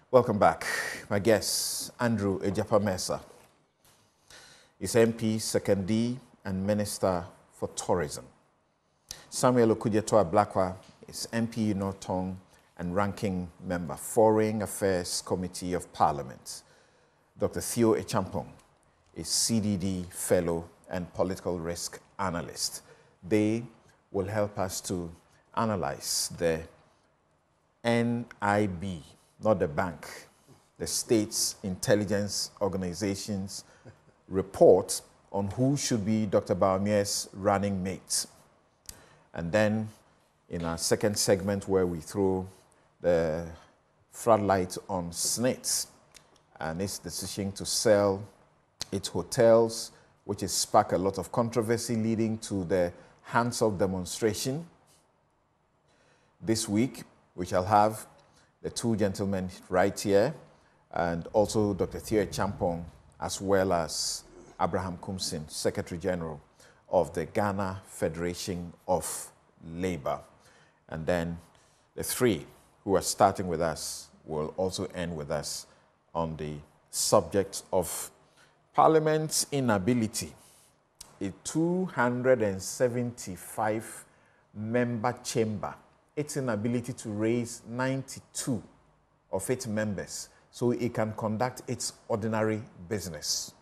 Welcome back. My guest, Andrew Ejapamesa, is MP, 2nd D, and Minister for Tourism. Samuel Okudzeto-Ablakwa is MP Norton and Ranking Member, Foreign Affairs Committee of Parliament. Dr. Theo Echampong is CDD Fellow and Political Risk Analyst. They will help us to analyze the NIB, not the bank, the State's Intelligence Organization's report on who should be Dr. Bawumia's running mate. And then in our second segment where we throw the floodlight on SNIT and its decision to sell its hotels, which has sparked a lot of controversy leading to the hands-off demonstration. This week, we shall have the two gentlemen right here, and also Dr. Theo Echampong, as well as Abraham Kumsin, Secretary General of the Ghana Federation of Labour. And then the three who are starting with us will also end with us on the subject of Parliament's inability, a 275-member chamber, its inability to raise 92 of its members so it can conduct its ordinary business.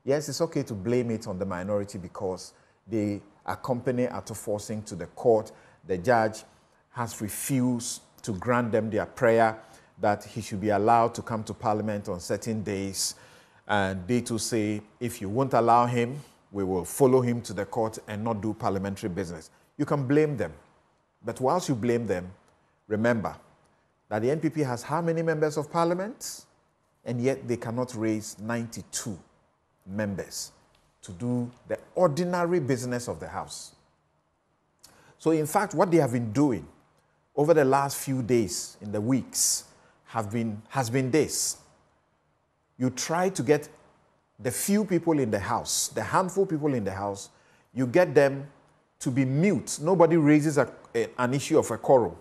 Yes, it's okay to blame it on the minority because they accompany Ato Forcing to the court. The judge has refused to grant them their prayer that he should be allowed to come to Parliament on certain days. And they too say, if you won't allow him, we will follow him to the court and not do parliamentary business. You can blame them. But whilst you blame them, remember that the NPP has how many members of Parliament? And yet they cannot raise 92 members to do the ordinary business of the House. So in fact, what they have been doing over the last few days, in the weeks, has been this. You try to get the few people in the House, the handful of people in the House, you get them to be mute. Nobody raises an issue of a quorum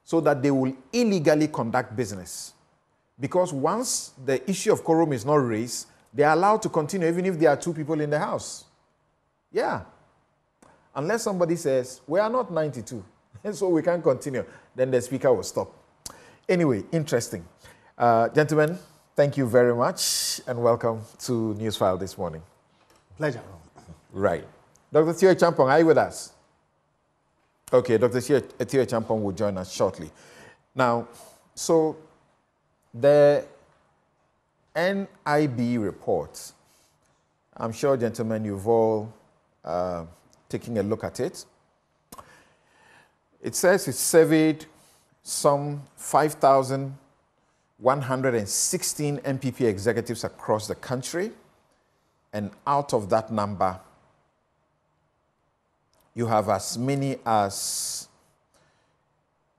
so that they will illegally conduct business. Because once the issue of quorum is not raised, they are allowed to continue even if there are two people in the House. Yeah. Unless somebody says, we are not 92, so we can't continue, then the speaker will stop. Anyway, interesting. Gentlemen, thank you very much and welcome to Newsfile this morning. Pleasure. Right. Dr. Theo Echampong, are you with us? Okay, Dr. Theo Echampong will join us shortly. Now, so the NIB report, I'm sure, gentlemen, you've all taken a look at it. It says it surveyed some 5,116 NPP executives across the country, and out of that number, you have as many as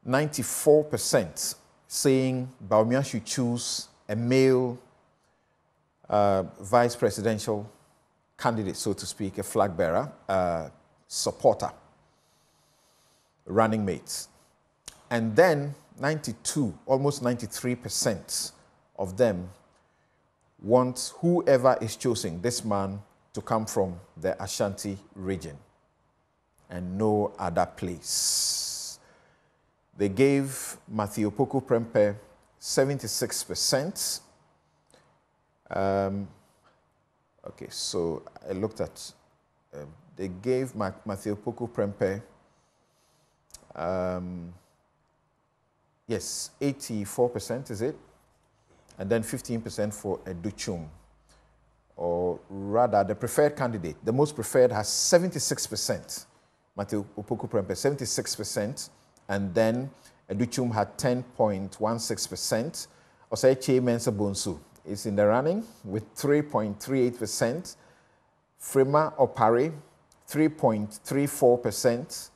94% saying Bawumia should choose a male vice presidential candidate, so to speak, a flag bearer, supporter, running mates. And then 92, almost 93% of them want whoever is choosing this man to come from the Ashanti region and no other place. They gave Matthew Opoku Prempeh 76%. Okay, so I looked at, they gave Matthew Opoku Prempeh, yes, 84%, is it? And then 15% for Educhum. Or rather, the preferred candidate, the most preferred, has 76%. Matthew Opoku Prempeh, 76%. And then Educhum had 10.16%. Osaiche Mensa Bonsu is in the running with 3.38%. Frema Opare, 3.34%.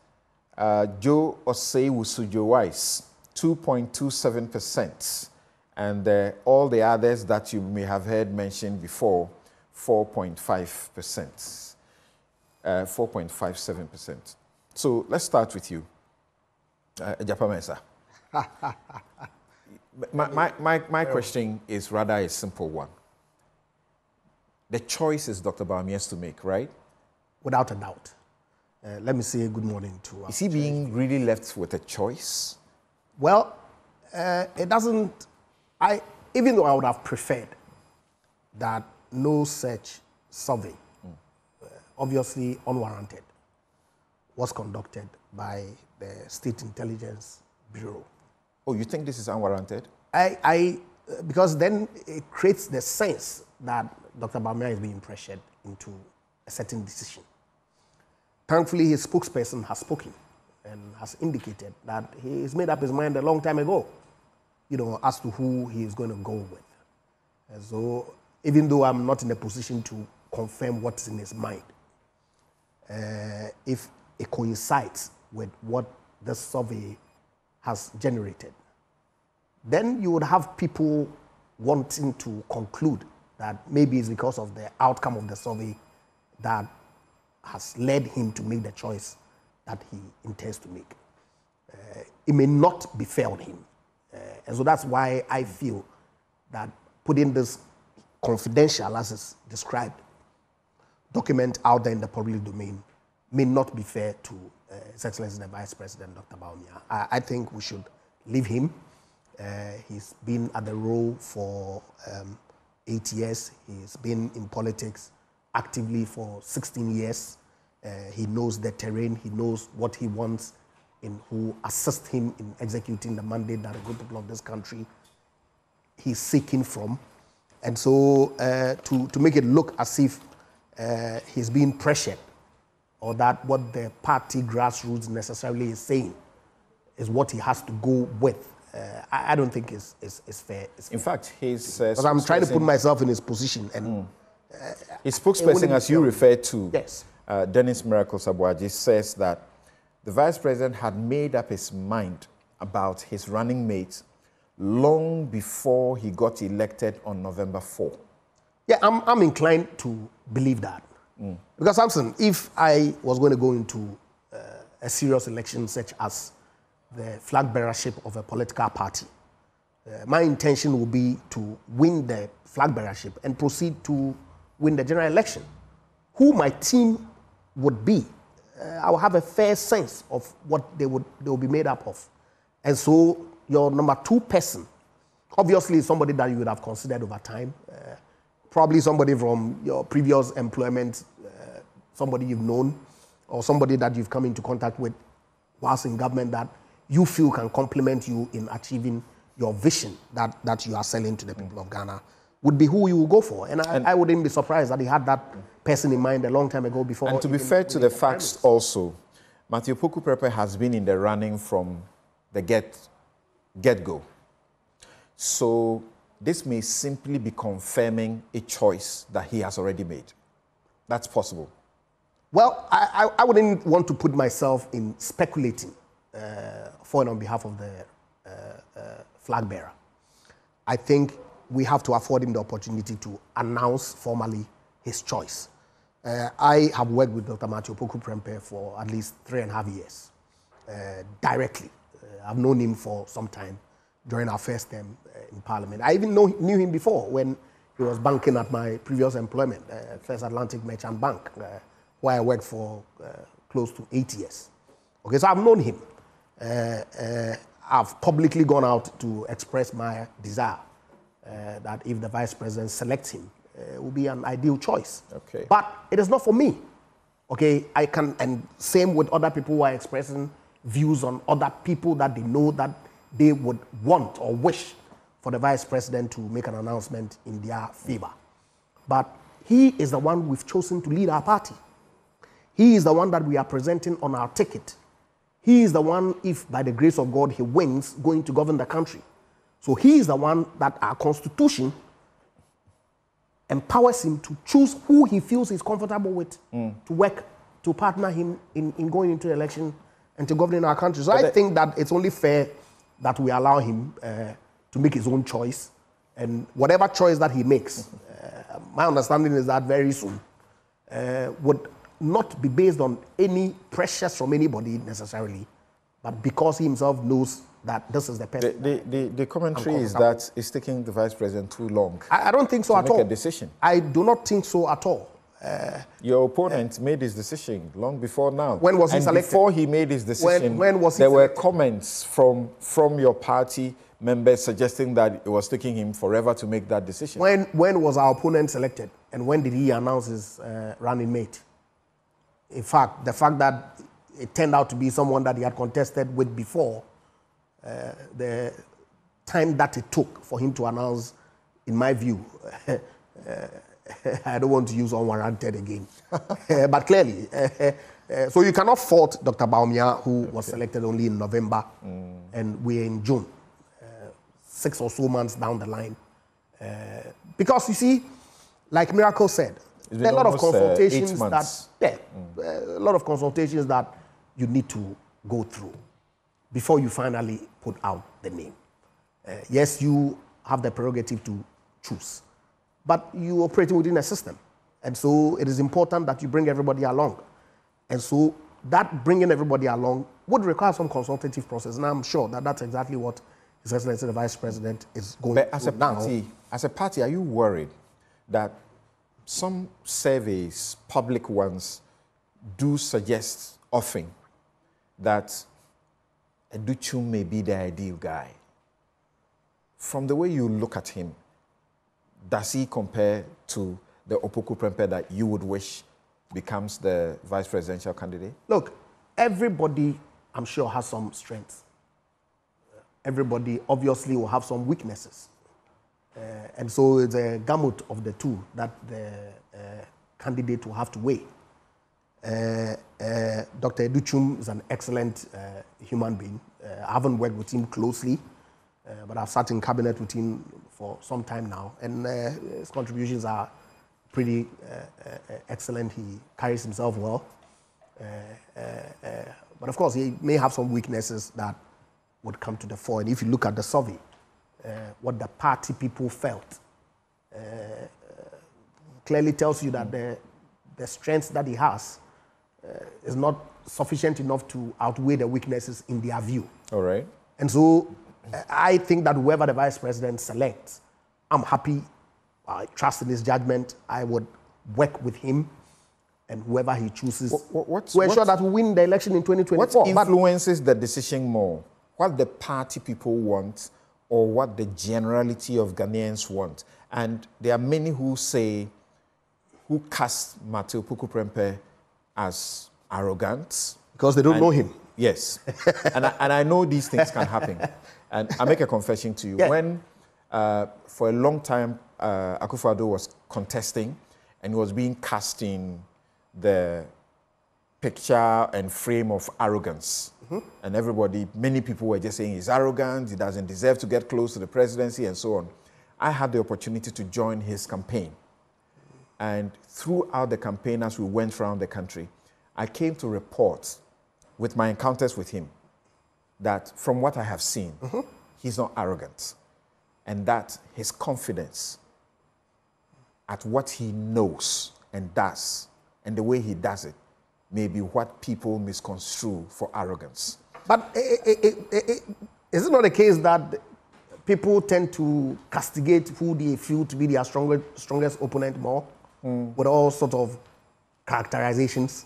Joe Osei Wusujo Wise, 2.27%. And all the others that you may have heard mentioned before, 4.5%, 4.57%. So let's start with you, Ejapamesa. My question is rather a simple one. The choice is Dr. Bawumia's to make, right? Without a doubt. Let me say good morning to... Is he being really left with a choice? Well, it doesn't... Even though I would have preferred that no such survey, obviously unwarranted, was conducted by the State Intelligence Bureau. Oh, you think this is unwarranted? Because then it creates the sense that Dr. Bawumia is being pressured into a certain decision. Thankfully, his spokesperson has spoken and has indicated that he has made up his mind a long time ago, as to who he is going to go with. And so, even though I'm not in a position to confirm what's in his mind, if it coincides with what the survey has generated, then you would have people wanting to conclude that maybe it's because of the outcome of the survey that has led him to make the choice that he intends to make. It may not be fair on him. And so that's why I feel that putting this confidential, as is described, document out there in the public domain may not be fair to His Excellency the Vice President, Dr. Bawumia. I think we should leave him. He's been at the role for 8 years. He's been in politics actively for 16 years. He knows the terrain. He knows what he wants and who assists him in executing the mandate that the good people of this country he's seeking from. And so to make it look as if he's being pressured or that what the party grassroots necessarily is saying is what he has to go with, I don't think is fair. In fact, his because I'm trying to put myself in his position. And his spokesperson, as you referred to, yes. Dennis Miracle Sabuaji, says that the Vice President had made up his mind about his running mate long before he got elected on November 4. Yeah, I'm inclined to believe that. Because, Samson, if I was going to go into a serious election such as the flag bearership of a political party, my intention would be to win the flag bearership and proceed to win the general election. Who my team would be, I will have a fair sense of what they will be made up of. And so your number 2 person, obviously somebody that you would have considered over time, probably somebody from your previous employment, somebody you've known, or somebody that you've come into contact with whilst in government that you feel can complement you in achieving your vision that you are selling to the people of Ghana, would be who you will go for. And I wouldn't be surprised that he had that person in mind a long time ago before. And to be fair to the facts also, Matthew Poku Prepe has been in the running from the get-go. So this may simply be confirming a choice that he has already made. That's possible. Well, I wouldn't want to put myself in speculating for and on behalf of the flag bearer. I think we have to afford him the opportunity to announce formally his choice. I have worked with Dr. Matthew Poku Prepe for at least 3.5 years, directly. I've known him for some time during our first term in Parliament. I even knew him before when he was banking at my previous employment, First Atlantic Merchant Bank, where I worked for close to 8 years. Okay, so I've known him. I've publicly gone out to express my desire that if the Vice President selects him, it will be an ideal choice. Okay. But it is not for me. Okay, I can, and same with other people who are expressing views on other people that they know that they would want or wish for the Vice President to make an announcement in their favor. But he is the one we've chosen to lead our party. He is the one that we are presenting on our ticket. He is the one, if by the grace of God he wins, going to govern the country. So he is the one that our Constitution empowers him to choose who he feels he's comfortable with to work, to partner him in going into the election and to govern our country. So I think that it's only fair that we allow him to make his own choice. And whatever choice that he makes, my understanding is that very soon would not be based on any pressures from anybody necessarily, but because he himself knows that this is the person. The commentary is that it's taking the vice president too long. I don't think so at all. To make a decision. I do not think so at all. Your opponent made his decision long before now. When was he selected? Before he made his decision, when was he there selected? were comments from your party members suggesting that it was taking him forever to make that decision. When was our opponent selected? And when did he announce his running mate? In fact, the fact that it turned out to be someone that he had contested with before, the time that it took for him to announce, in my view, I don't want to use unwarranted again. But clearly, so you cannot fault Dr. Bawumia, who was selected only in November, and we're in June, 6 or so months down the line. Because you see, like Miracle said, there are a lot of consultations a lot of consultations that you need to go through before you finally put out the name. Yes, you have the prerogative to choose, but you operate within a system. And so it is important that you bring everybody along. And so that bringing everybody along would require some consultative process. And I'm sure that that's exactly what His Excellency the Vice President is going to do now. As a party, are you worried that some surveys, public ones, do suggest often that Educhum may be the ideal guy? From the way you look at him, does he compare to the Opoku Prempeh that you would wish becomes the vice presidential candidate? Look, everybody, I'm sure, has some strengths. Everybody obviously will have some weaknesses. And so it's a gamut of the two that the candidate will have to weigh. Dr. Educhum is an excellent human being. I haven't worked with him closely, but I've sat in cabinet with him for some time now, and his contributions are pretty excellent. He carries himself well. But of course, he may have some weaknesses that would come to the fore. And if you look at the survey, what the party people felt clearly tells you that the strengths that he has is not sufficient enough to outweigh the weaknesses in their view. All right. And so I think that whoever the vice president selects, I'm happy. I trust in his judgment. I would work with him and whoever he chooses to ensure that we win the election in 2024. What influences the decision more? What the party people want or what the generality of Ghanaians want? And there are many who cast Matthew Opoku Prempeh as arrogant. Because they don't know him. Yes. and I know these things can happen. And I make a confession to you. Yeah. When, for a long time, Akufo-Addo was contesting and he was being cast in the picture and frame of arrogance. Mm-hmm. And many people were just saying he's arrogant, he doesn't deserve to get close to the presidency and so on. I had the opportunity to join his campaign. And throughout the campaign, as we went around the country, I came to report with my encounters with him that from what I have seen, mm-hmm. he's not arrogant. And that his confidence at what he knows and does, and the way he does it, may be what people misconstrue for arrogance. But is it not the case that people tend to castigate who they feel to be their strongest opponent more, with all sorts of characterizations?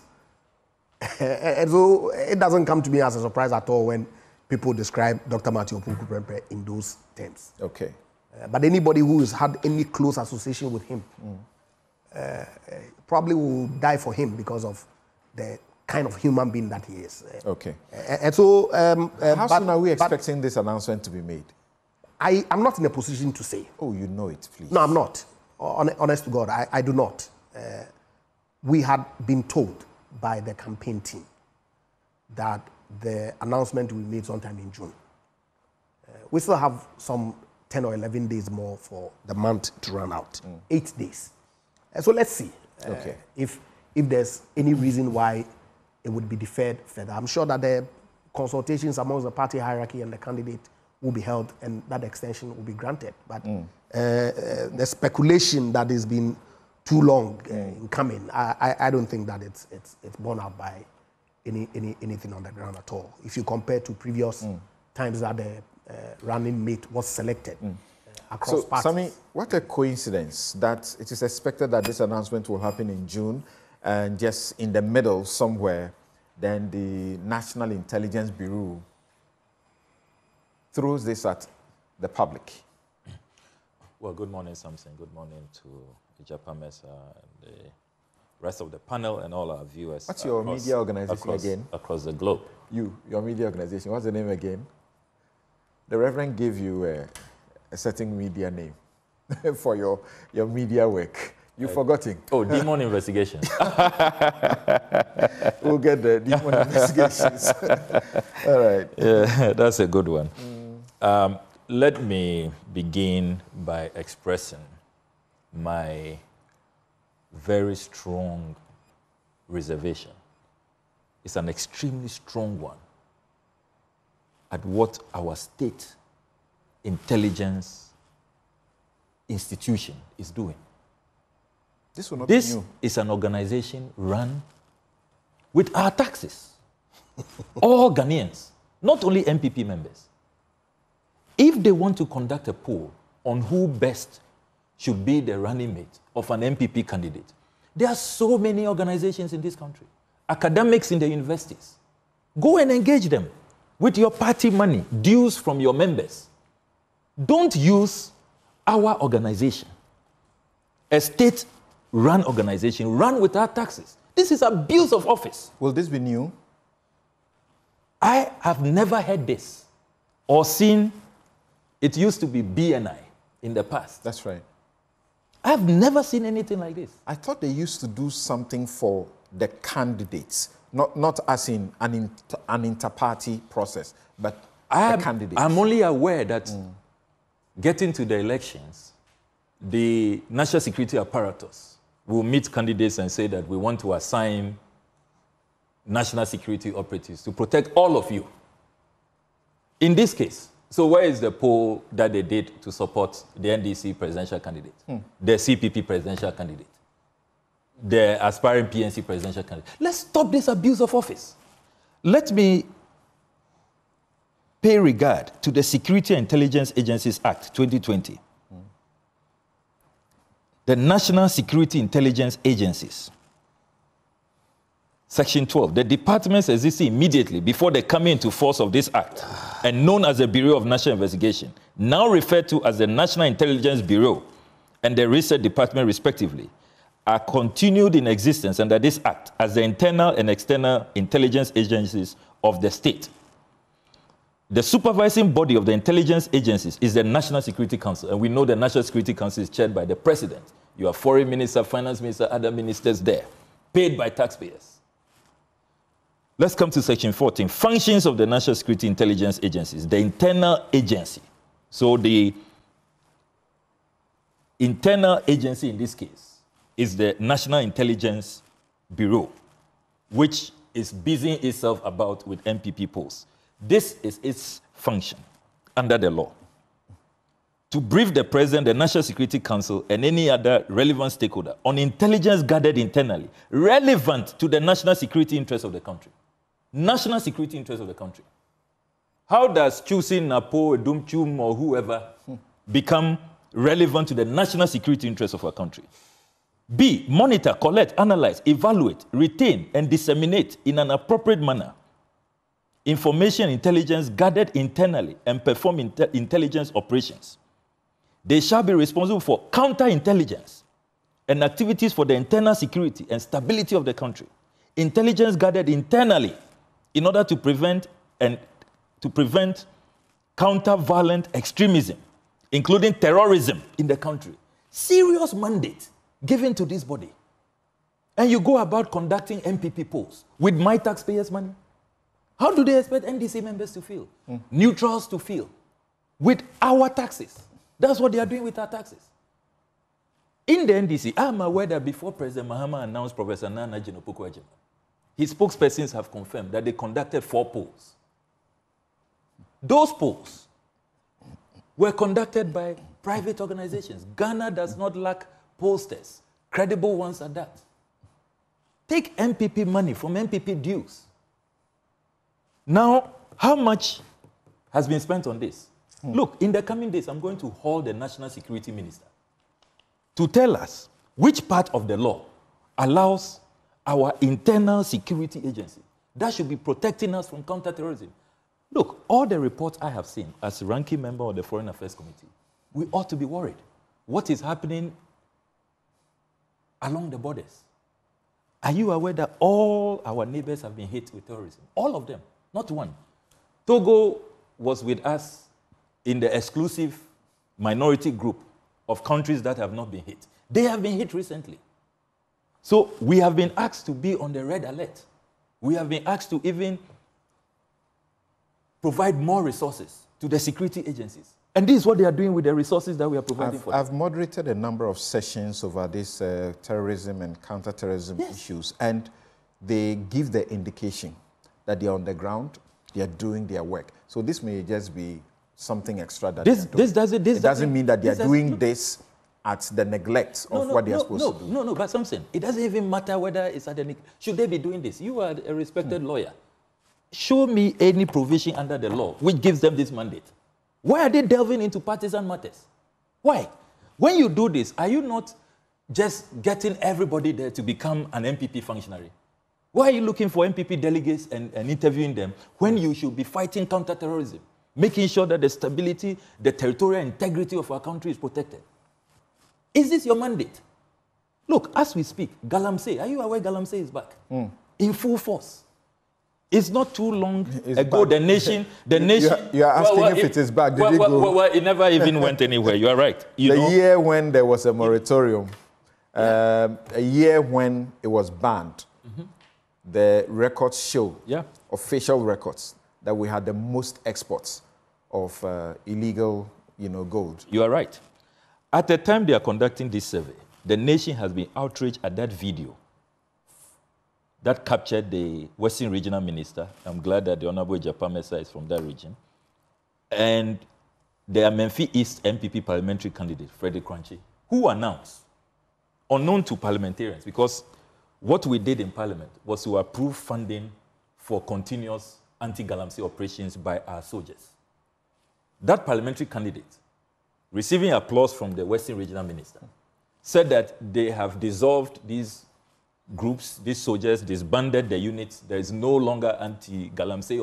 And so it doesn't come to me as a surprise at all when people describe Dr. Matthew Opoku Prempeh in those terms. Okay. But anybody who has had any close association with him probably will die for him because of the kind of human being that he is. Okay. And so... how soon are we expecting this announcement to be made? I'm not in a position to say. Oh, you know it, please. No, I'm not. Honest to God, I do not. We had been told by the campaign team that the announcement will be made sometime in June. We still have some 10 or 11 days more for the month to run out. 8 days. So let's see if there's any reason why it would be deferred further. I'm sure that the consultations amongst the party hierarchy and the candidate will be held and that extension will be granted. But the speculation that has been too long in coming, I don't think that it's borne out by anything on the ground at all. If you compare to previous times that the running mate was selected across So, parties. Sammy, what a coincidence that it is expected that this announcement will happen in June, and just in the middle somewhere, then the National Intelligence Bureau throws this at the public. Well, good morning, Samson. Good morning to Ijapa Mesa and the rest of the panel and all our viewers. What's your media organization again? Across the globe. Your media organization, what's the name again? The Reverend gave you a certain media name for your media work. You've forgotten. Oh, Demon Investigations. We'll get the Demon Investigations. All right. Yeah, that's a good one. Let me begin by expressing my very strong reservation. It's an extremely strong one at what our state intelligence institution is doing. This will not be This new. is an organization run with our taxes. All Ghanaians, not only NPP members. If they want to conduct a poll on who best should be the running mate of an NPP candidate, there are so many organizations in this country, academics in the universities. Go and engage them with your party money, dues from your members. Don't use our organization, a state-run organization, run with our taxes. This is abuse of office. Will this be new? I have never heard this or seen. It used to be BNI in the past. That's right. I've never seen anything like this. I thought they used to do something for the candidates, not as in an inter-party process, but the candidates. I'm only aware that getting to the elections, the national security apparatus will meet candidates and say that we want to assign national security operatives to protect all of you. In this case, so where is the poll that they did to support the NDC presidential candidate, the CPP presidential candidate, the aspiring PNC presidential candidate? Let's stop this abuse of office. Let me pay regard to the Security and Intelligence Agencies Act 2020. The National Security Intelligence Agencies. Section 12, the departments existing immediately before the coming into force of this act and known as the Bureau of National Investigation, now referred to as the National Intelligence Bureau and the Research Department respectively, are continued in existence under this act as the internal and external intelligence agencies of the state. The supervising body of the intelligence agencies is the National Security Council, and we know the National Security Council is chaired by the president. You have foreign minister, finance minister, other ministers there, paid by taxpayers. Let's come to section 14, functions of the National Security Intelligence Agencies, the internal agency. So the internal agency in this case is the National Intelligence Bureau, which is busying itself about with NPP polls. This is its function under the law. To brief the President, the National Security Council, and any other relevant stakeholder on intelligence gathered internally, relevant to the national security interests of the country. National security interests of the country. How does choosing Napo, Dumchum, or whoever become relevant to the national security interests of our country? B, monitor, collect, analyze, evaluate, retain, and disseminate in an appropriate manner information and intelligence gathered internally and perform intelligence operations. They shall be responsible for counterintelligence and activities for the internal security and stability of the country. Intelligence gathered internally in order to prevent counter-violent extremism, including terrorism in the country. Serious mandate given to this body. And you go about conducting NPP polls with my taxpayers' money? How do they expect NDC members to feel? Neutrals to feel? With our taxes. That's what they are doing with our taxes. In the NDC, I'm aware that before President Mahama announced Professor Nana Jinopoku Ajima, his spokespersons have confirmed that they conducted 4 polls. Those polls were conducted by private organizations. Ghana does not lack pollsters, credible ones at that. Take NPP money from NPP dues. Now, how much has been spent on this. Look, in the coming days, I'm going to hold the National Security Minister to tell us which part of the law allows our internal security agency that should be protecting us from counterterrorism. Look, all the reports I have seen as ranking member of the Foreign Affairs Committee, we ought to be worried. What is happening along the borders? Are you aware that all our neighbors have been hit with terrorism? All of them, not one. Togo was with us in the exclusive minority group of countries that have not been hit. They have been hit recently. So we have been asked to be on the red alert. We have been asked to even provide more resources to the security agencies. And this is what they are doing with the resources that we are providing for them. I've moderated a number of sessions over this terrorism and counterterrorism issues, and they give the indication that they are on the ground, they are doing their work. So this may just be something extra that it doesn't mean that they are doing this at the neglect of what they are supposed to do. No, but something. It doesn't even matter whether it's at the neglect. Should they be doing this? You are a respected lawyer. Show me any provision under the law which gives them this mandate. Why are they delving into partisan matters? Why? When you do this, are you not just getting everybody there to become an NPP functionary? Why are you looking for NPP delegates and interviewing them when you should be fighting counterterrorism, making sure that the stability, the territorial integrity of our country is protected? Is this your mandate? Look, as we speak, Galamsey, are you aware Galamsey is back? In full force. It's not too long ago, the nation... You are asking if it is back. Did it go? Well, it never even went anywhere. You are right. The year when there was a moratorium, a year when it was banned, the records show, official records, that we had the most exports of illegal, gold. You are right. At the time they are conducting this survey, the nation has been outraged at that video that captured the Western Regional Minister. I'm glad that the Honorable Japamesa is from that region. And the Amenfi East MPP parliamentary candidate, Frederick Kranchi, who announced, unknown to parliamentarians, because what we did in Parliament was to approve funding for continuous anti-Galamsey operations by our soldiers. That parliamentary candidate, receiving applause from the Western Regional Minister, said that they have dissolved these groups, these soldiers, disbanded the units. There is no longer anti-Galamsey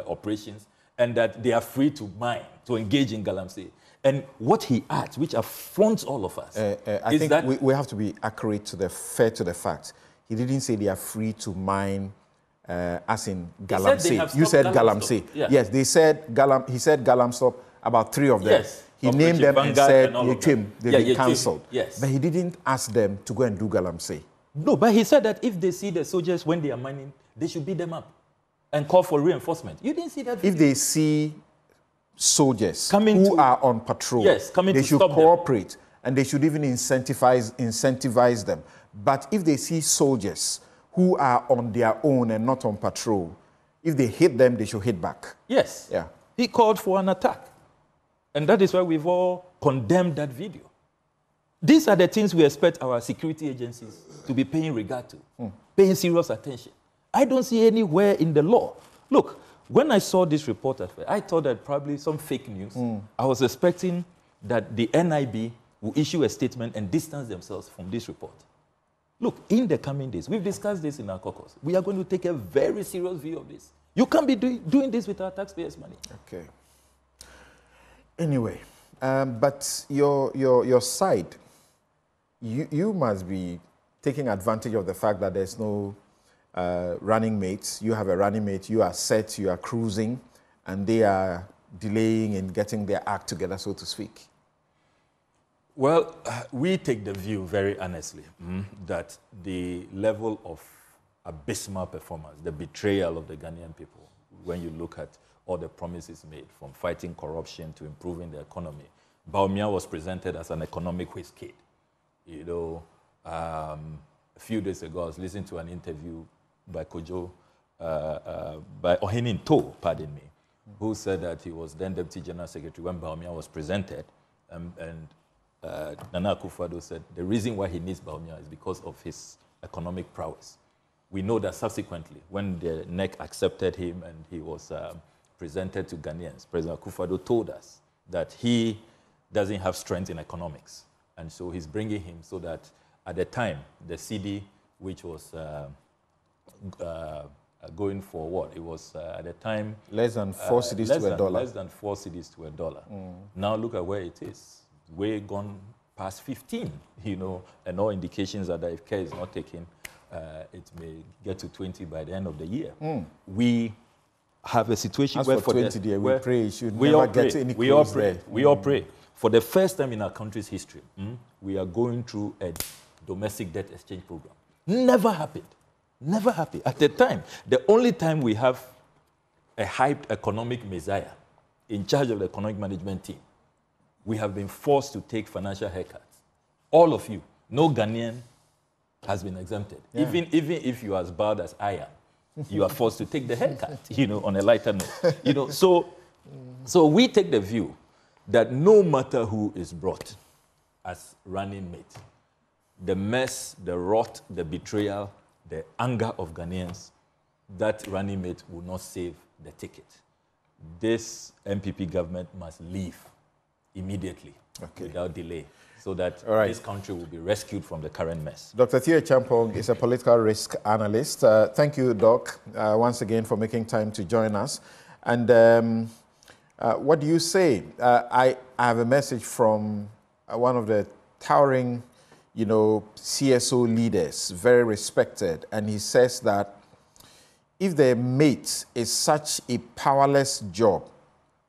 operations, and that they are free to mine, to engage in Galamsey. And what he adds, which affronts all of us, I think that we have to be accurate fair to the fact. He didn't say they are free to mine, as in Galamsey. You said Galamsey. Yes, they said he said Galamsey, about 3 of them. Yes. He named them and said they've been cancelled. Yes. But he didn't ask them to go and do Galamsey. No, but he said that if they see the soldiers when they are mining, they should beat them up and call for reinforcement. You didn't see that video? If they see soldiers who are on patrol, they should cooperate, and they should even incentivize them. But if they see soldiers who are on their own and not on patrol, if they hit them, they should hit back. Yes. Yeah. He called for an attack. And that is why we've all condemned that video. These are the things we expect our security agencies to be paying regard to, paying serious attention. I don't see anywhere in the law. Look, when I saw this report at first, I thought that probably some fake news. I was expecting that the NIB will issue a statement and distance themselves from this report. Look, in the coming days, we've discussed this in our caucus. We are going to take a very serious view of this. You can't be doing this with our taxpayers' money. Okay. Anyway, but your side, you must be taking advantage of the fact that there's no running mates. You have a running mate, you are set, you are cruising, and they are delaying in getting their act together, so to speak. Well, we take the view very honestly that the level of abysmal performance, the betrayal of the Ghanaian people, when you look at all the promises made, from fighting corruption to improving the economy. Bawumia was presented as an economic whiz kid. A few days ago, I was listening to an interview by Kojo, by Ohenin To, pardon me, who said that he was then Deputy General Secretary when Bawumia was presented, and Nana Akufo-Addo said the reason why he needs Bawumia is because of his economic prowess. We know that subsequently, when the NEC accepted him and he was presented to Ghanaians, President Akufo-Addo told us that he doesn't have strength in economics. And so he's bringing him so that at the time, the cedi, which was going for what? It was at the time... Less than 4 cedis to a dollar. Less than 4 cedis to a dollar. Now look at where it is. Way gone past 15, you know, and all indications are that if care is not taken, it may get to 20 by the end of the year. We have a situation where for 20 days, we pray it should never get any close there. We all pray. For the first time in our country's history, we are going through a domestic debt exchange program. Never happened. Never happened. At the time, the only time we have a hyped economic messiah in charge of the economic management team, we have been forced to take financial haircuts. All of you. No Ghanaian has been exempted. Yeah. Even if you are as bad as I am, you are forced to take the haircut, you know, on a lighter note. You know, so we take the view that no matter who is brought as running mate, the mess, the rot, the betrayal, the anger of Ghanaians, that running mate will not save the ticket. This NPP government must leave immediately, without delay, so that this country will be rescued from the current mess. Dr. Theo Champong is a political risk analyst. Thank you, Doc, once again for making time to join us. And what do you say? I have a message from one of the towering, you know, CSO leaders, very respected, and he says that if the mate is such a powerless job,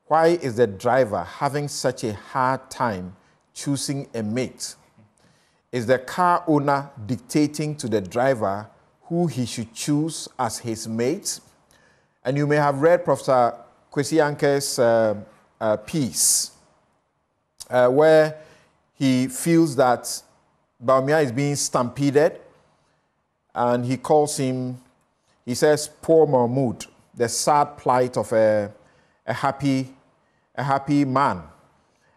why is the driver having such a hard time choosing a mate? Is the car owner dictating to the driver who he should choose as his mate? And you may have read Professor Kwesi Anke's piece where he feels that Bawumia is being stampeded, and he calls him, he says, poor Mahmoud, the sad plight of a happy man.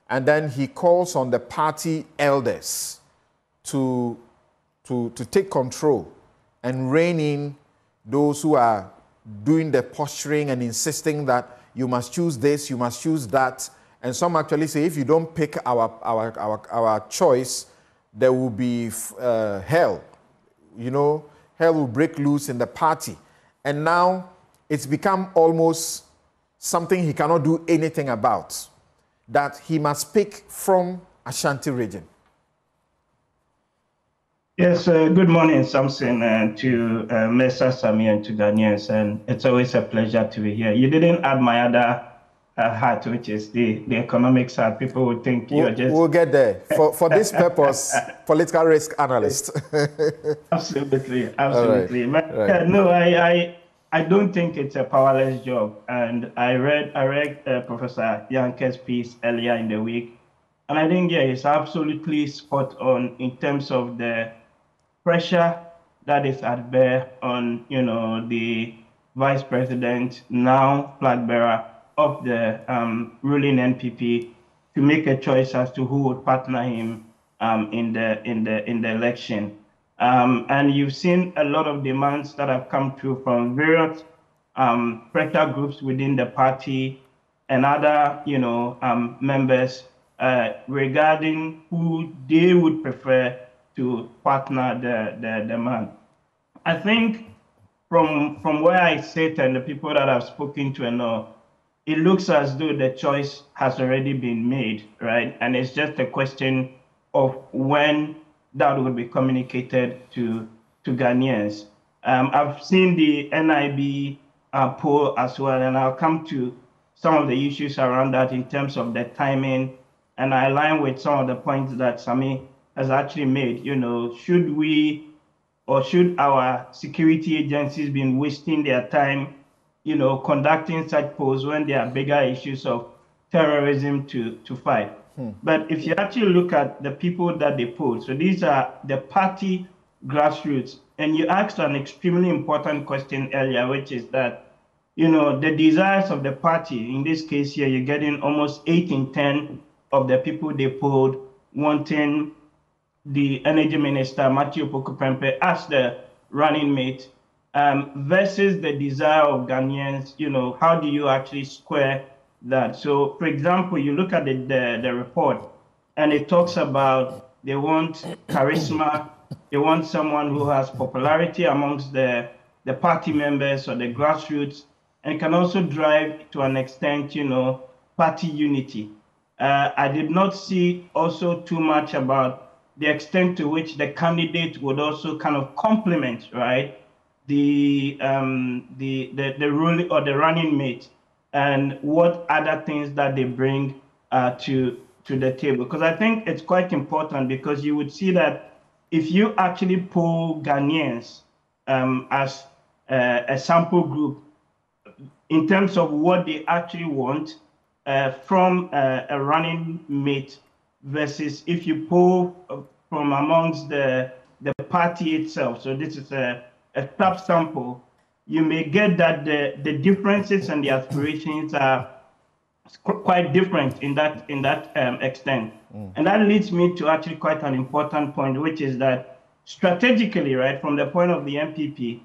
And then he calls on the party elders to take control and rein in those who are doing the posturing and insisting that you must choose this, you must choose that. And some actually say, if you don't pick our choice, there will be hell. You know, hell will break loose in the party. And now it's become almost something he cannot do anything about, that he must pick from Ashanti region. Yes, good morning, Samson, to Mr. Sami and to Ghanaians, and it's always a pleasure to be here. You didn't add my other hat, which is the economic side. People would think you're just... We'll get there. For this purpose, political risk analyst. Absolutely, absolutely. Right. No, I don't think it's a powerless job. And I read Professor Yanke's piece earlier in the week, and I think, yeah, it's absolutely spot on in terms of the pressure that is at bear on, you know, the vice president, now flag bearer of the ruling NPP, to make a choice as to who would partner him in the election. And you've seen a lot of demands that have come through from various pressure groups within the party and other, you know, members regarding who they would prefer to partner the man. I think from where I sit and the people that I've spoken to and all, it looks as though the choice has already been made, right? And it's just a question of when that will be communicated to Ghanaians. I've seen the NIB poll as well, and I'll come to some of the issues around that in terms of the timing, and I align with some of the points that Sami has actually made. You know, should we or should our security agencies be wasting their time, you know, conducting such polls when there are bigger issues of terrorism to fight? But if you actually look at the people that they poll, so these are the party grassroots, and you asked an extremely important question earlier, which is that, you know, the desires of the party, in this case here, you're getting almost 8 in 10 of the people they polled wanting the energy minister, Matthew Pokupempe, as the running mate. versus the desire of Ghanaians, how do you actually square that? So, for example, you look at the report, and it talks about they want charisma, they want someone who has popularity amongst the party members or the grassroots, and can also drive to an extent, party unity. I did not see also too much about the extent to which the candidate would also kind of complement, right, the ruling or the running mate, and what other things that they bring to the table. Because I think it's quite important, because you would see that if you actually poll Ghanaians as a sample group in terms of what they actually want from a running mate, versus if you poll from amongst the party itself. So this is a tough sample. You may get that the differences and the aspirations are quite different in that extent. And that leads me to actually quite an important point, which is that strategically, right, from the point of the NPP,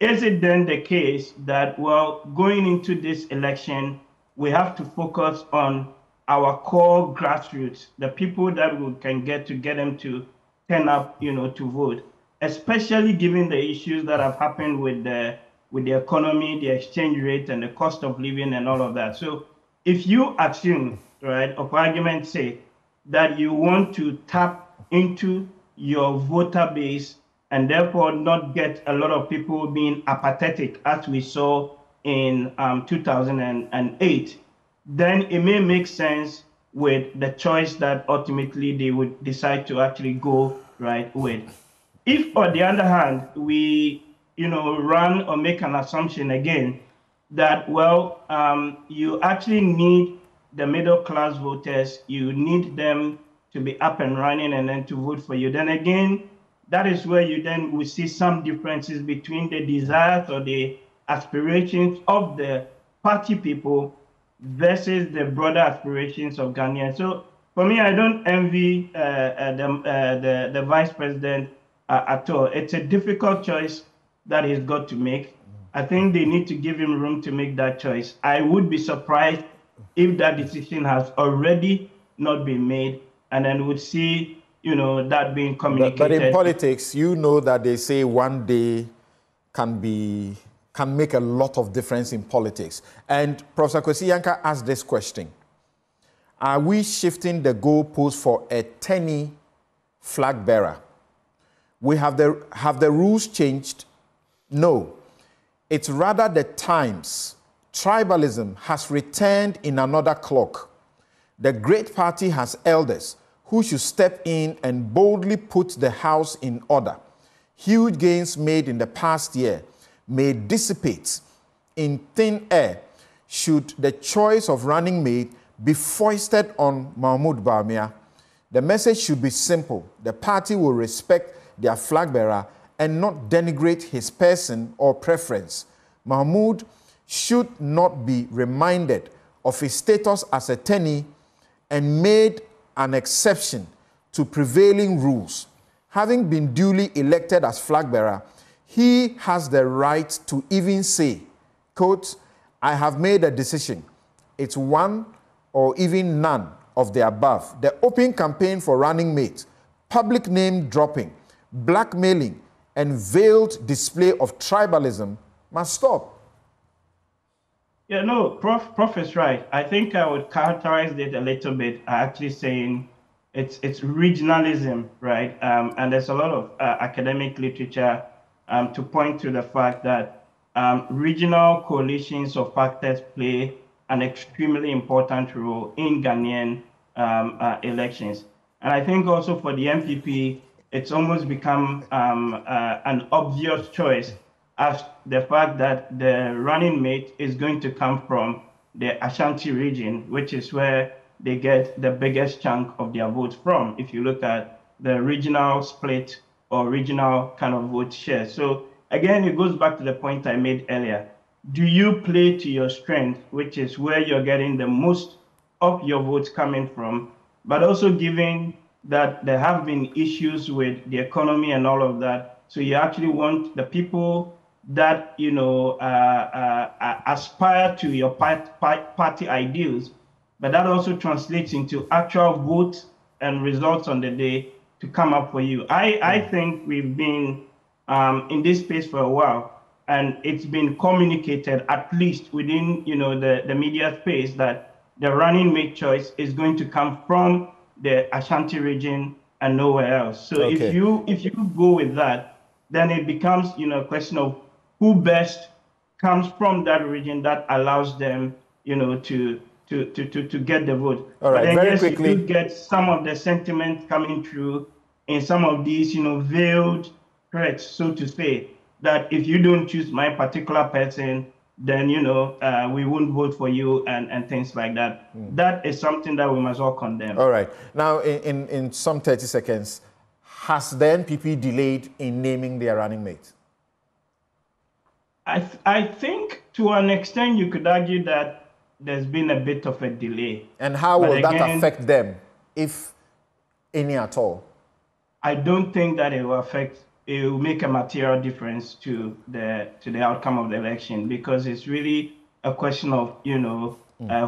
is it then the case that, well, going into this election, we have to focus on our core grassroots, the people that we can get them to turn up, to vote, especially given the issues that have happened with the economy, the exchange rate, and the cost of living and all of that. So if you assume, right, of argument's sake, that you want to tap into your voter base and therefore not get a lot of people being apathetic, as we saw in 2008, then it may make sense with the choice that ultimately they would decide to actually go right with. If, on the other hand, we run or make an assumption again that, well, you actually need the middle class voters, you need them to be up and running and then to vote for you, then again, that is where you then will see some differences between the desires or the aspirations of the party people versus the broader aspirations of Ghanaians. So for me, I don't envy the vice president at all. It's a difficult choice that he's got to make. I think they need to give him room to make that choice. I would be surprised if that decision has already not been made, and then would see that being communicated. But in politics, that they say one day can make a lot of difference in politics. And Professor Kwesi Yankah asked this question: are we shifting the goalpost for a Teni flag bearer? Have the rules changed? No. It's rather the times. Tribalism has returned in another clock. The great party has elders who should step in and boldly put the house in order. Huge gains made in the past year may dissipate in thin air should the choice of running mate be foisted on Mahmoud Bawumia. The message should be simple. The party will respect their flag bearer and not denigrate his person or preference. Mahmoud should not be reminded of his status as a Teni and made an exception to prevailing rules. Having been duly elected as flag bearer, he has the right to even say, quote, I have made a decision. It's one or even none of the above. The open campaign for running mate, public name dropping, blackmailing, and veiled display of tribalism must stop. Yeah, no, Prof is right. I think I would characterize it a little bit, actually saying it's regionalism, right? And there's a lot of academic literature to point to the fact that regional coalitions of factors play an extremely important role in Ghanaian elections. And I think also for the NPP, it's almost become an obvious choice, as the fact that the running mate is going to come from the Ashanti region, which is where they get the biggest chunk of their votes from, if you look at the regional split or regional kind of vote share. So again, it goes back to the point I made earlier. Do you play to your strength, which is where you're getting the most of your votes coming from, but also given that there have been issues with the economy and all of that, so you actually want the people that, you know, aspire to your party ideals, but that also translates into actual votes and results on the day to come up for you. I think we've been in this space for a while, and it's been communicated, at least within, you know, the media space, that the running mate choice is going to come from the Ashanti region and nowhere else. So if you go with that, then it becomes, you know, a question of who best comes from that region that allows them, you know, to get the vote. All right, but then very yes, quickly, you do get some of the sentiment coming through in some of these, you know, veiled threats, so to say, that if you don't choose my particular person, then, you know, we won't vote for you and things like that. That is something that we must all condemn. All right. Now, in some 30 seconds, has the NPP delayed in naming their running mate? I think to an extent you could argue that there's been a bit of a delay. And how will that affect them, if any at all? I don't think that it will make a material difference to the outcome of the election, because it's really a question of, you know,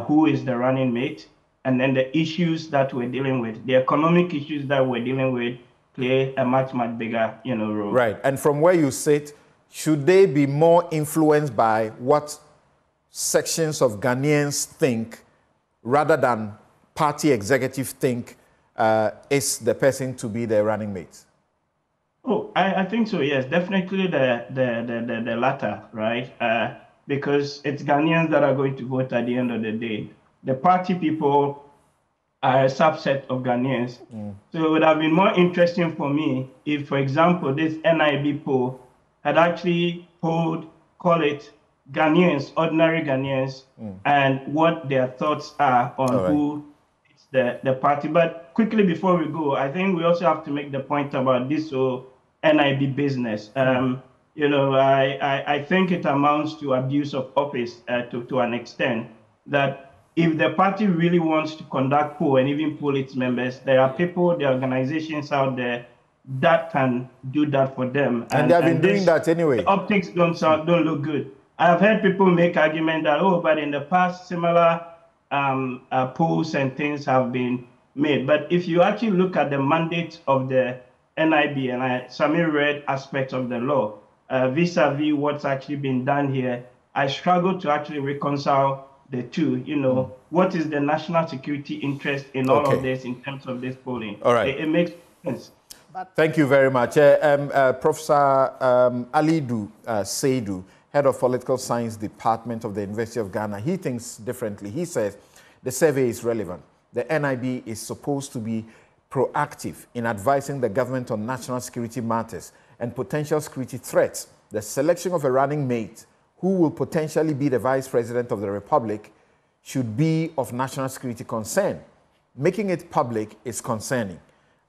who is the running mate, and then the issues that we're dealing with, the economic issues that we're dealing with, play a much bigger, you know, role. Right. And from where you sit, should they be more influenced by what sections of Ghanaians think, rather than party executives think is the person to be their running mate? Oh, I think so, yes. Definitely the latter, right? Because it's Ghanaians that are going to vote at the end of the day. The party people are a subset of Ghanaians. So it would have been more interesting for me if, for example, this NIB poll had actually polled, call it, Ghanaians, ordinary Ghanaians, and what their thoughts are on who is the party. But quickly before we go, I think we also have to make the point about this whole NIB business. You know, I think it amounts to abuse of office to an extent, that if the party really wants to conduct poll and even poll its members, there are people, the organizations out there that can do that for them. And they have been doing that anyway. The optics don't look good. I've heard people make argument that, oh, but in the past, similar polls and things have been made. But if you actually look at the mandate of the NIB, and Samir read aspects of the law, vis-a-vis what's actually been done here, I struggle to actually reconcile the two. You know, what is the national security interest in all of this in terms of this polling? All right. It makes sense. Thank you very much. Professor Alidu Seidu, Head of Political Science Department of the University of Ghana, he thinks differently. He says the survey is relevant. The NIB is supposed to be proactive in advising the government on national security matters and potential security threats. The selection of a running mate who will potentially be the Vice President of the Republic should be of national security concern. Making it public is concerning.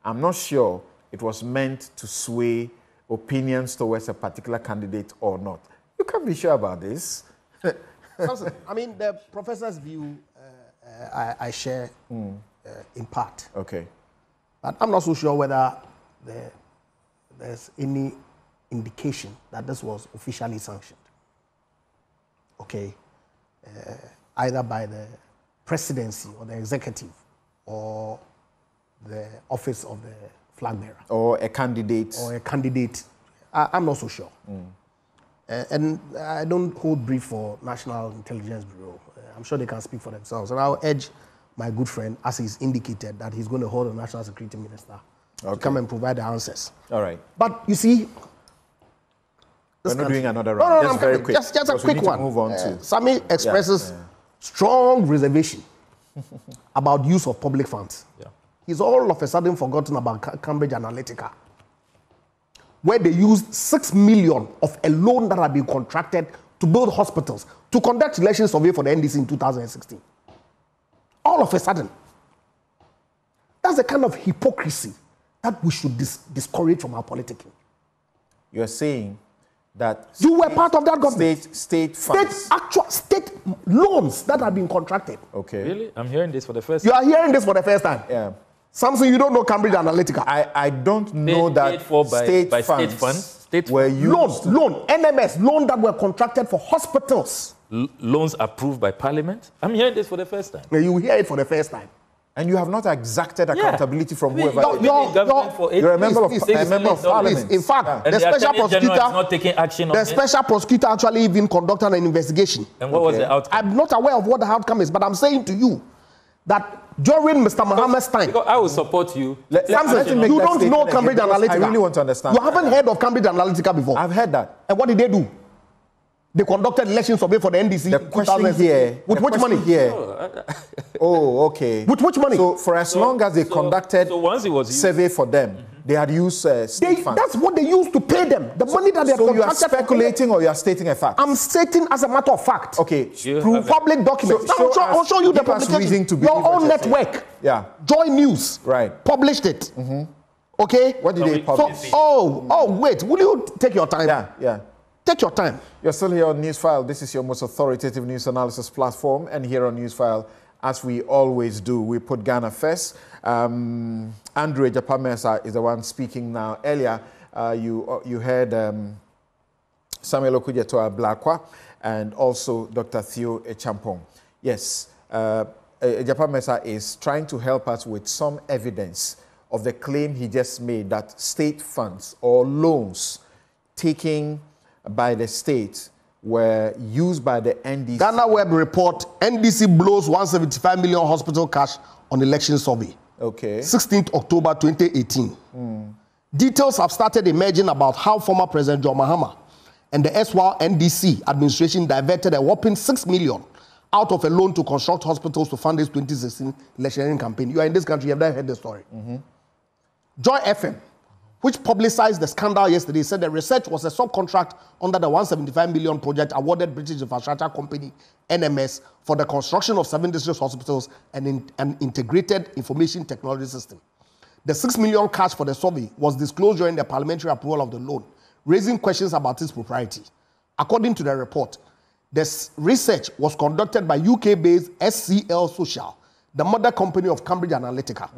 I'm not sure it was meant to sway opinions towards a particular candidate or not. You can't be sure about this. I mean, the professor's view, I share in part. Okay. But I'm not so sure whether there's any indication that this was officially sanctioned. Okay. Either by the presidency or the executive or the office of the flag bearer. Or a candidate. Or a candidate. I'm not so sure. And I don't hold brief for National Intelligence Bureau. I'm sure they can speak for themselves. And I'll urge my good friend, as he's indicated, that he's going to hold a national security minister to come and provide the answers. All right. But you see, we're not doing another round. Just very quick. Just a quick one. Move on to. Sami expresses strong reservation about use of public funds. Yeah. He's all of a sudden forgotten about Cambridge Analytica, where they used 6 million of a loan that had been contracted to build hospitals, to conduct election survey for the NDC in 2016. All of a sudden. That's the kind of hypocrisy that we should discourage from our politicking. You're saying that you were part of that government. State funds. State loans that have been contracted. Okay. Really? I'm hearing this for the first time. You are hearing this for the first time? Yeah. Something you don't know Cambridge Analytica. I don't know that by state funds. State were used... Loan, NMS, loan that were contracted for hospitals. Loans approved by Parliament? I'm hearing this for the first time. You will hear it for the first time. And you have not exacted accountability from whoever... You're a member of Parliament. In fact, the special prosecutor... not taking action on the special prosecutor actually even conducted an investigation. And what was the outcome? I'm not aware of what the outcome is, but I'm saying to you that during Mr. Mohammed's time... Because I will support you. Samson, you don't know Cambridge Analytica. I really want to understand. You haven't heard of Cambridge Analytica before. I've heard that. And what did they do? They conducted election survey for the NDC. The question here... With which money? Here. Oh, okay. With which money? So for as long as they conducted once it was used, survey for them, they had used state funds. That's what they used to pay them. The money that they had contracted. So you are speculating or you are stating a fact? I'm stating as a matter of fact. Okay. Through public documents. I'll show you the publication. Your own network. Yeah. Joy News. Right. Published it. Okay? What did they publish? Wait. Will you take your time? Yeah. Take your time. You're still here on Newsfile. This is your most authoritative news analysis platform. And here on Newsfile, as we always do, we put Ghana first. Andrew Ejapamesa is the one speaking now. Earlier, you heard Samuel Okudzeto Blakwa and also Dr. Theo Echampong. Yes, Ejapamesa is trying to help us with some evidence of the claim he just made that state funds or loans taking by the state were used by the NDC. Ghana Web report, NDC blows 175 million hospital cash on election survey. Okay. 16th October 2018. Details have started emerging about how former President John Mahama and the SWAL NDC administration diverted a whopping 6 million out of a loan to construct hospitals to fund this 2016 electioneering campaign. You are in this country, you have never heard the story. Joy FM, which publicized the scandal yesterday, said the research was a subcontract under the 175 million project awarded British Infrastructure Company, NMS, for the construction of 7 district hospitals and an integrated information technology system. The 6 million cash for the survey was disclosed during the parliamentary approval of the loan, raising questions about its propriety. According to the report, this research was conducted by UK-based SCL Social, the mother company of Cambridge Analytica.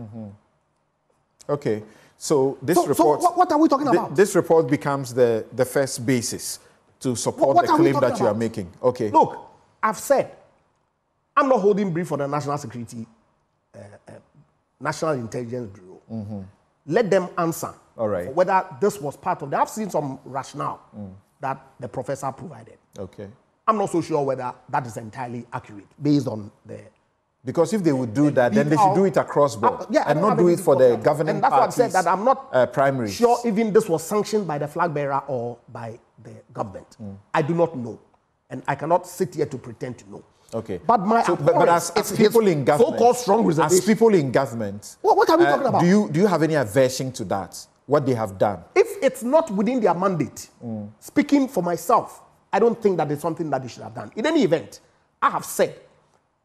Okay. So this report... So what are we talking about? This report becomes the first basis to support the claim that you are making. Okay. Look, I've said, I'm not holding brief for the National Security, National Intelligence Bureau. Let them answer. All right. Whether this was part of... I've seen some rationale that the professor provided. Okay. I'm not so sure whether that is entirely accurate based on the... Because if they would do that, then they should do it across board and not do it for the governing parties. And that's what I said, that I'm not primaries. sure even this was sanctioned by the flag bearer or by the government. I do not know. And I cannot sit here to pretend to know. Okay. But but as people in government, so-called strong reservation. As people in government, what are we talking about? Do you have any aversion to that? What they have done? If it's not within their mandate, speaking for myself, I don't think that it's something that they should have done. In any event, I have said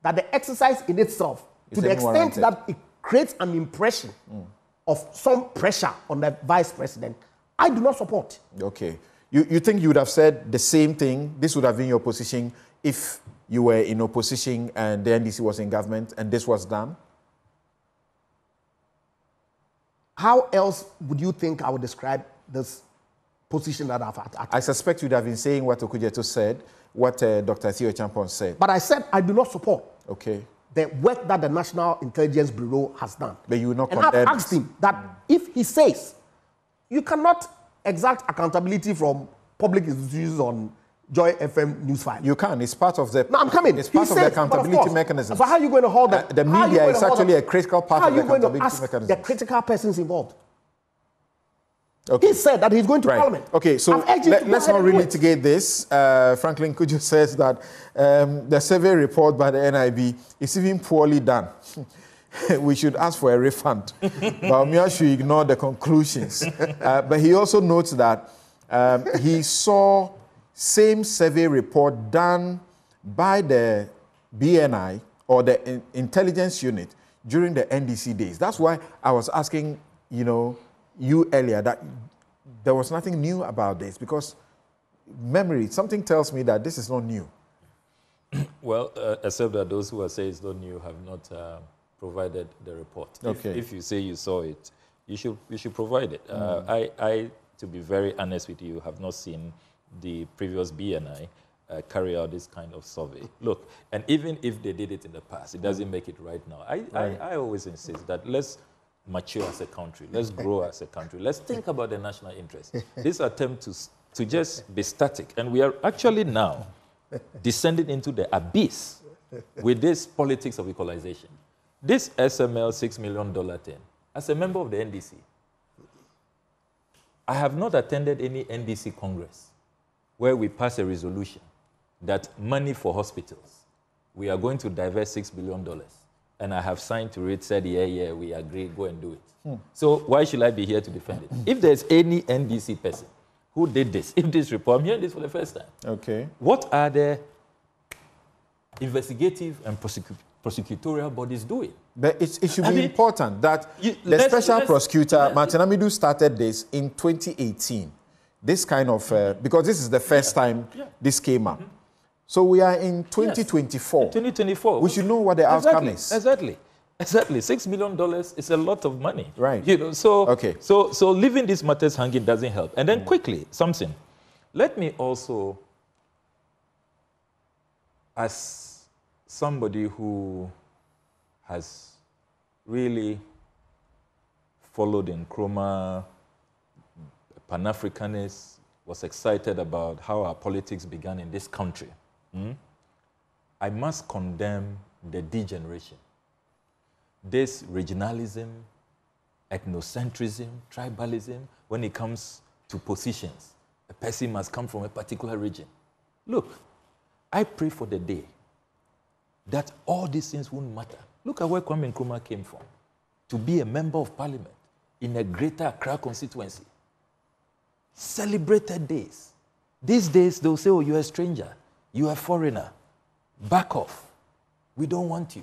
that the exercise in itself, to the extent that it creates an impression of some pressure on the vice president, I do not support. Okay. You think you would have said the same thing, this would have been your position if you were in opposition and the NDC was in government and this was done? How else would you think I would describe this position that I've had? I suspect you'd have been saying what Okudzeto said, what Dr. Theo Echampong said. But I said I do not support the work that the National Intelligence Bureau has done. But you will not condemn. And I've asked him that if he says you cannot exact accountability from public institutions on Joy FM Newsfile. You can. It's part of the... No, I'm coming. It's part of the accountability mechanism. So how are you going to hold that? The media is actually a critical part of the accountability mechanism. How are you going to ask the critical persons involved? Okay. He said that he's going to Parliament. Okay, so let's not relitigate this. Franklin Kujo says that the survey report by the NIB is even poorly done. We should ask for a refund. Bawumia should ignore the conclusions. But he also notes that he saw same survey report done by the BNI or the intelligence unit during the NDC days. That's why I was asking, you earlier that there was nothing new about this, because something tells me that this is not new. Well, except that those who are saying it's not new have not provided the report. Okay. If you say you saw it, you should provide it. I to be very honest with you, have not seen the previous BNI carry out this kind of survey. Look, and even if they did it in the past, it doesn't make it right now. I always insist that let's mature as a country. Let's grow as a country. Let's think about the national interest. This attempt to just be static. And we are actually now descending into the abyss with this politics of equalization. This SML $6 million thing, as a member of the NDC, I have not attended any NDC Congress where we pass a resolution that money for hospitals, we are going to divest $6 billion. And I have signed to it, said, yeah, we agree, go and do it. So why should I be here to defend it? If there's any NDC person who did this, if this report, I'm hearing this for the first time. Okay. What are the investigative and prosecutorial bodies doing? But it should be important that the special prosecutor, Martin Amidu, started this in 2018. This kind of, because this is the first time this came up. So we are in 2024. Yes. 2024. We should know what the outcome is. Exactly. $6 million is a lot of money. Right. You know, so leaving these matters hanging doesn't help. And then quickly, something. Let me also, as somebody who has really followed Nkrumah, Pan-Africanist, was excited about how our politics began in this country. I must condemn the degeneration. This regionalism, ethnocentrism, tribalism, when it comes to positions, a person must come from a particular region. Look, I pray for the day that all these things won't matter. Look at where Kwame Nkrumah came from, to be a member of parliament in a greater Accra constituency. Celebrated days. These days, they'll say, oh, you're a stranger. You're a foreigner. Back off. We don't want you.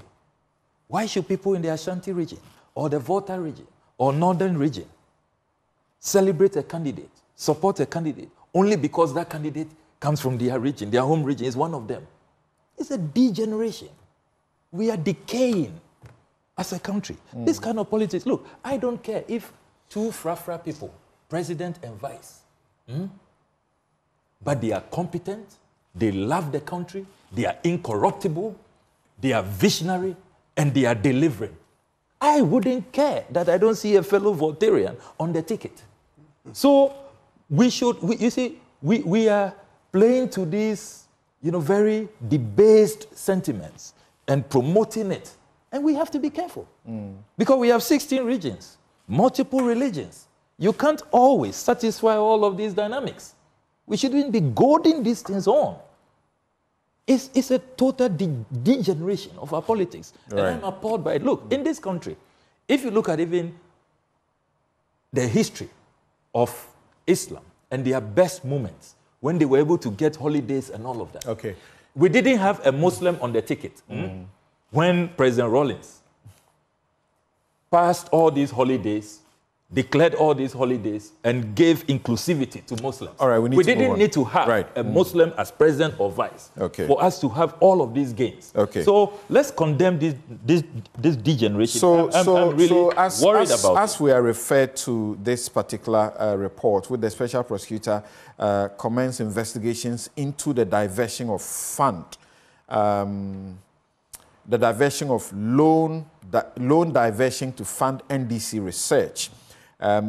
Why should people in the Ashanti region or the Volta region or Northern region celebrate a candidate, support a candidate, only because that candidate comes from their region, their home region is one of them? It's a degeneration. We are decaying as a country. This kind of politics, look, I don't care if two frafra people, president and vice, but they are competent, they love the country, they are incorruptible, they are visionary, and they are delivering. I wouldn't care that I don't see a fellow Voltarian on the ticket. So we should, you see, we are playing to these, very debased sentiments and promoting it. And we have to be careful. Because we have 16 regions, multiple religions. You can't always satisfy all of these dynamics. We shouldn't be goading these things on. It's a total degeneration of our politics. Right. And I'm appalled by it. Look, in this country, if you look at even the history of Islam and their best moments, when they were able to get holidays and all of that. Okay. We didn't have a Muslim on the ticket. When President Rawlings passed all these holidays, declared all these holidays, and gave inclusivity to Muslims. All right, we didn't need to have a Muslim as president or vice for us to have all of these gains. Okay. So let's condemn this degeneration. I'm really worried about it. As we are referred to this particular report, with the special prosecutor commence investigations into the diversion of fund, the diversion of loan diversion to fund NDC research.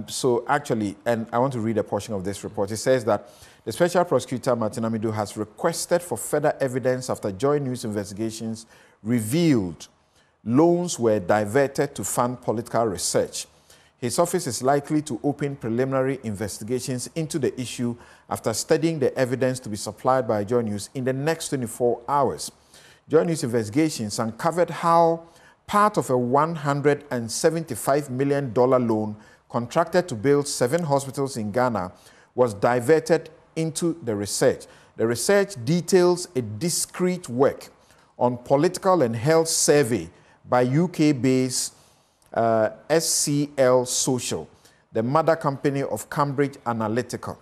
So actually, and I want to read a portion of this report. It says that the Special Prosecutor, Martin Amidu, has requested for further evidence after Joy News investigations revealed loans were diverted to fund political research. His office is likely to open preliminary investigations into the issue after studying the evidence to be supplied by Joy News in the next 24 hours. Joy News investigations uncovered how part of a $175 million loan contracted to build 7 hospitals in Ghana was diverted into the research. The research details a discrete work on political and health survey by UK-based SCL Social, the mother company of Cambridge Analytica.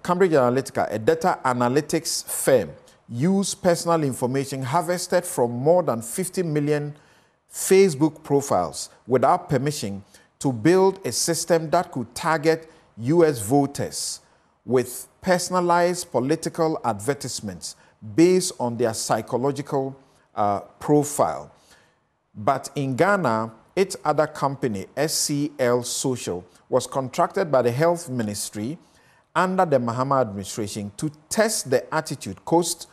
Cambridge Analytica, a data analytics firm, used personal information harvested from more than 50 million Facebook profiles without permission to build a system that could target US voters with personalized political advertisements based on their psychological profile. But in Ghana, its other company, SCL Social, was contracted by the Health Ministry under the Mahama administration to test the attitude, quote,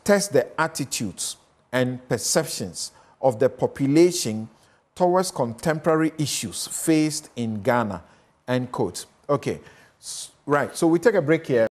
test the attitudes and perceptions of the population towards contemporary issues faced in Ghana, end quote. Okay, right, so we take a break here.